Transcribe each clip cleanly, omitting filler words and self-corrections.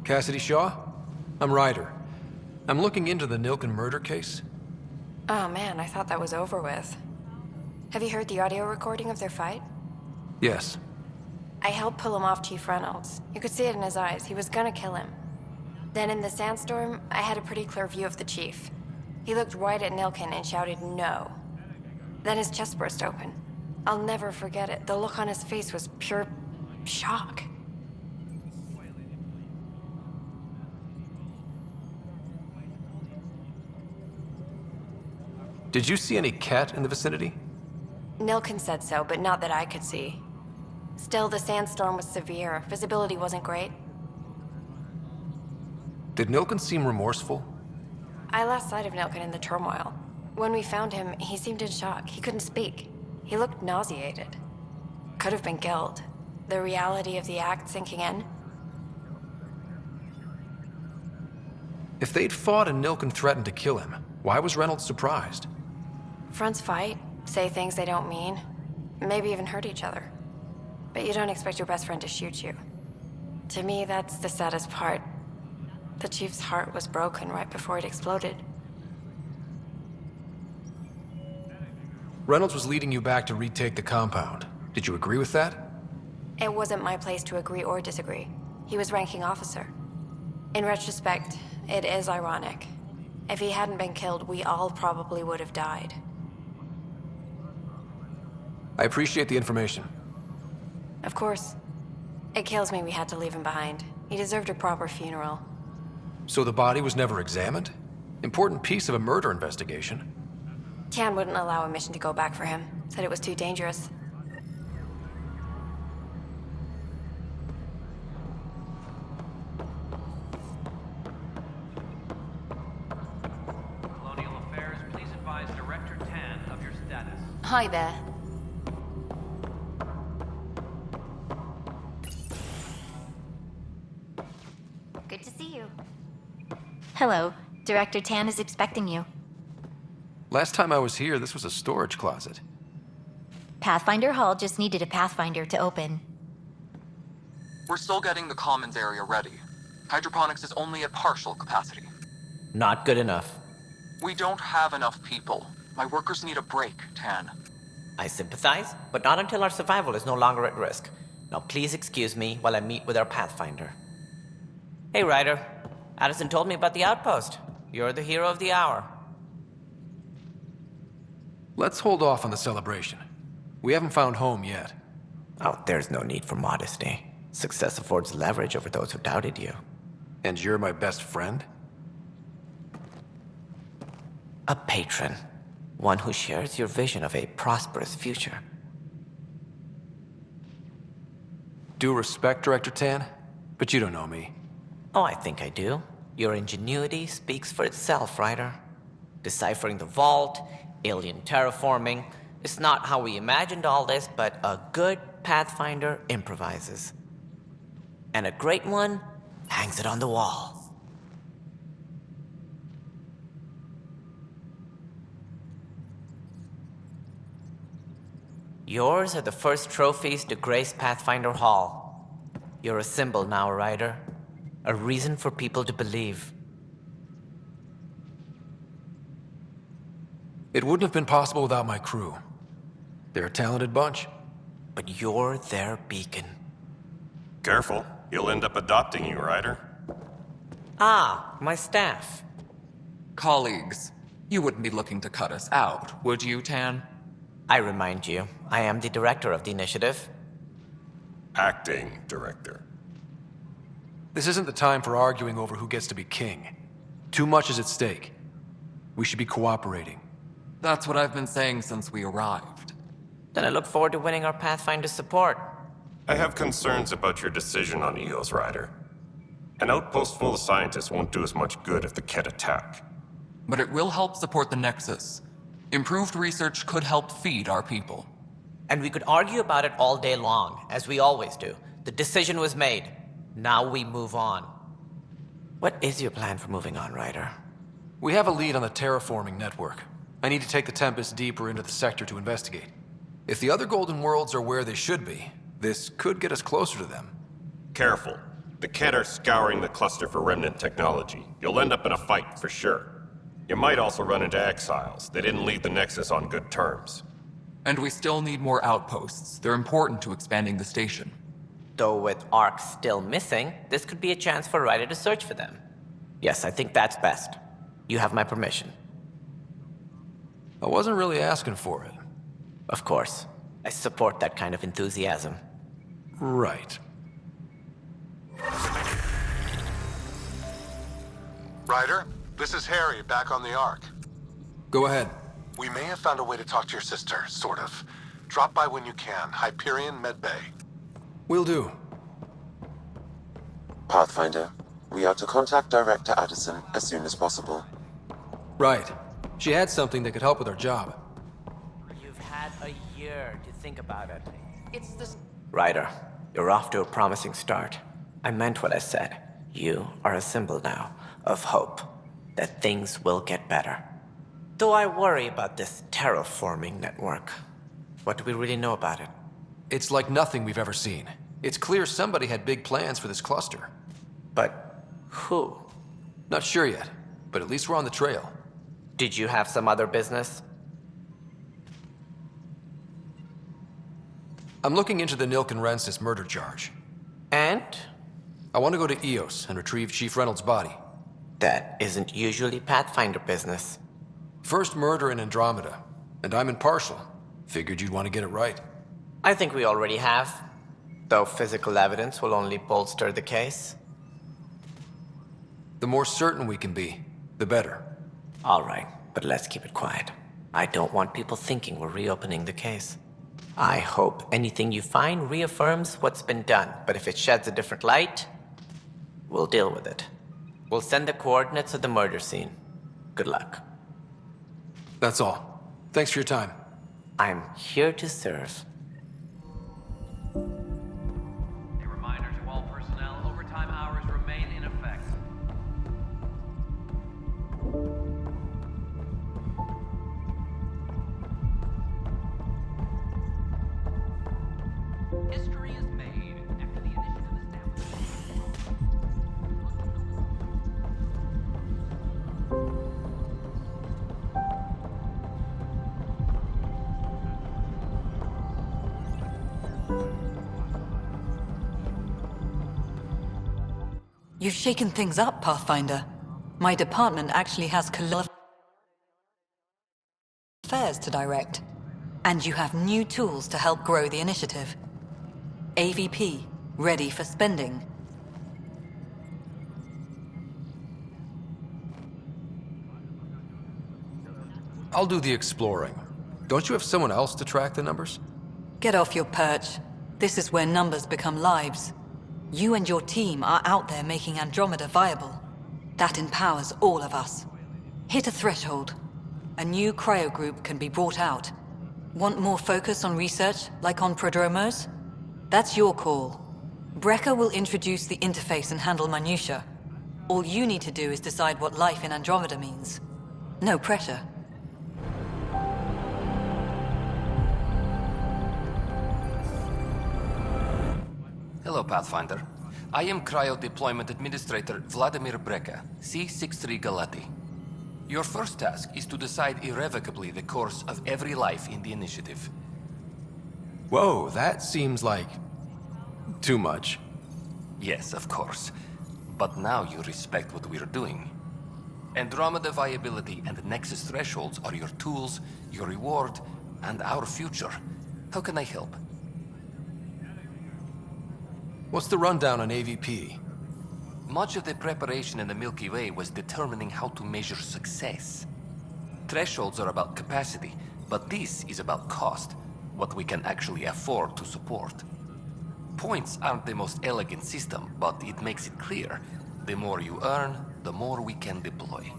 Cassidy Shaw? I'm Ryder. I'm looking into the Nilken murder case. Oh man, I thought that was over with. Have you heard the audio recording of their fight? Yes. I helped pull him off Chief Reynolds. You could see it in his eyes. He was gonna kill him. Then in the sandstorm, I had a pretty clear view of the chief. He looked right at Nilken and shouted no. Then his chest burst open. I'll never forget it. The look on his face was pure shock. Did you see any cat in the vicinity? Nilken said so, but not that I could see. Still, the sandstorm was severe. Visibility wasn't great. Did Nilken seem remorseful? I lost sight of Nilken in the turmoil. When we found him, he seemed in shock. He couldn't speak. He looked nauseated. Could have been guilt. The reality of the act sinking in. If they'd fought and Nilken threatened to kill him, why was Reynolds surprised? Fronts fight, say things they don't mean, maybe even hurt each other. But you don't expect your best friend to shoot you. To me, that's the saddest part. The chief's heart was broken right before it exploded. Reynolds was leading you back to retake the compound. Did you agree with that? It wasn't my place to agree or disagree. He was ranking officer. In retrospect, it is ironic. If he hadn't been killed, we all probably would have died. I appreciate the information. Of course. It kills me we had to leave him behind. He deserved a proper funeral. So the body was never examined? Important piece of a murder investigation. Tian wouldn't allow a mission to go back for him. Said it was too dangerous. Colonial Affairs, please advise Director Tan of your status. Hi there. Good to see you. Hello. Director Tan is expecting you. Last time I was here, this was a storage closet. Pathfinder Hall just needed a Pathfinder to open. We're still getting the commons area ready. Hydroponics is only at partial capacity. Not good enough. We don't have enough people. My workers need a break, Tan. I sympathize, but not until our survival is no longer at risk. Now please excuse me while I meet with our Pathfinder. Hey, Ryder. Addison told me about the outpost. You're the hero of the hour. Let's hold off on the celebration. We haven't found home yet. Oh, there's no need for modesty. Success affords leverage over those who doubted you. And you're my best friend? A patron. One who shares your vision of a prosperous future. Due respect, Director Tan, but you don't know me. Oh, I think I do. Your ingenuity speaks for itself, Ryder. Deciphering the vault, alien terraforming. It's not how we imagined all this, but a good Pathfinder improvises. And a great one hangs it on the wall. Yours are the first trophies to grace Pathfinder Hall. You're a symbol now, Ryder. A reason for people to believe. It wouldn't have been possible without my crew. They're a talented bunch. But you're their beacon. Careful, he'll end up adopting you, Ryder. Ah, my staff. Colleagues, you wouldn't be looking to cut us out, would you, Tan? I remind you, I am the director of the initiative. Acting director. This isn't the time for arguing over who gets to be king. Too much is at stake. We should be cooperating. That's what I've been saying since we arrived. Then I look forward to winning our Pathfinder support. I have concerns about your decision on Eos, Ryder. An outpost full of scientists won't do as much good if the Ket attack. But it will help support the Nexus. Improved research could help feed our people. And we could argue about it all day long, as we always do. The decision was made. Now we move on. What is your plan for moving on, Ryder? We have a lead on the terraforming network. I need to take the Tempest deeper into the sector to investigate. If the other Golden Worlds are where they should be, this could get us closer to them. Careful. The Kett are scouring the cluster for remnant technology. You'll end up in a fight, for sure. You might also run into exiles. They didn't leave the Nexus on good terms. And we still need more outposts. They're important to expanding the station. Though with Ark still missing, this could be a chance for Ryder to search for them. Yes, I think that's best. You have my permission. I wasn't really asking for it. Of course. I support that kind of enthusiasm. Right. Ryder, this is Harry, back on the Ark. Go ahead. We may have found a way to talk to your sister, sort of. Drop by when you can. Hyperion Medbay. Will do. Pathfinder, we are to contact Director Addison as soon as possible. Right. She had something that could help with our job. You've had a year to think about it. It's this... Ryder, you're off to a promising start. I meant what I said. You are a symbol now of hope that things will get better. Though I worry about this terraforming network. What do we really know about it? It's like nothing we've ever seen. It's clear somebody had big plans for this cluster. But who? Not sure yet, but at least we're on the trail. Did you have some other business? I'm looking into the Nilken Rensis murder charge. And? I want to go to EOS and retrieve Chief Reynolds' body. That isn't usually Pathfinder business. First murder in Andromeda, and I'm impartial. Figured you'd want to get it right. I think we already have. Though physical evidence will only bolster the case. The more certain we can be, the better. All right, but let's keep it quiet. I don't want people thinking we're reopening the case. I hope anything you find reaffirms what's been done, but if it sheds a different light, we'll deal with it. We'll send the coordinates of the murder scene. Good luck. That's all. Thanks for your time. I'm here to serve. A reminder to all personnel, overtime hours remain in effect. History is made after the initiative established. You've shaken things up, Pathfinder. My department actually has colonial affairs to direct. And you have new tools to help grow the initiative. AVP, ready for spending. I'll do the exploring. Don't you have someone else to track the numbers? Get off your perch. This is where numbers become lives. You and your team are out there making Andromeda viable. That empowers all of us. Hit a threshold. A new cryo group can be brought out. Want more focus on research, like on prodromos? That's your call. Brecker will introduce the interface and handle minutiae. All you need to do is decide what life in Andromeda means. No pressure. Hello, Pathfinder. I am Cryo Deployment Administrator Vladimir Brecker, C-63 Galati. Your first task is to decide irrevocably the course of every life in the initiative. Whoa, that seems like... too much. Yes, of course. But now you respect what we're doing. Andromeda viability and Nexus thresholds are your tools, your reward, and our future. How can I help? What's the rundown on AVP? Much of the preparation in the Milky Way was determining how to measure success. Thresholds are about capacity, but this is about cost, what we can actually afford to support. Points aren't the most elegant system, but it makes it clear. The more you earn, the more we can deploy.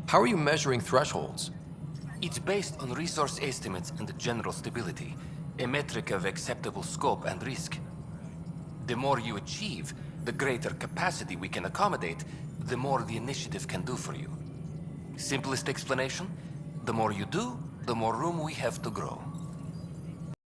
How are you measuring thresholds? It's based on resource estimates and general stability, a metric of acceptable scope and risk. The more you achieve, the greater capacity we can accommodate, the more the initiative can do for you. Simplest explanation, the more you do, the more room we have to grow.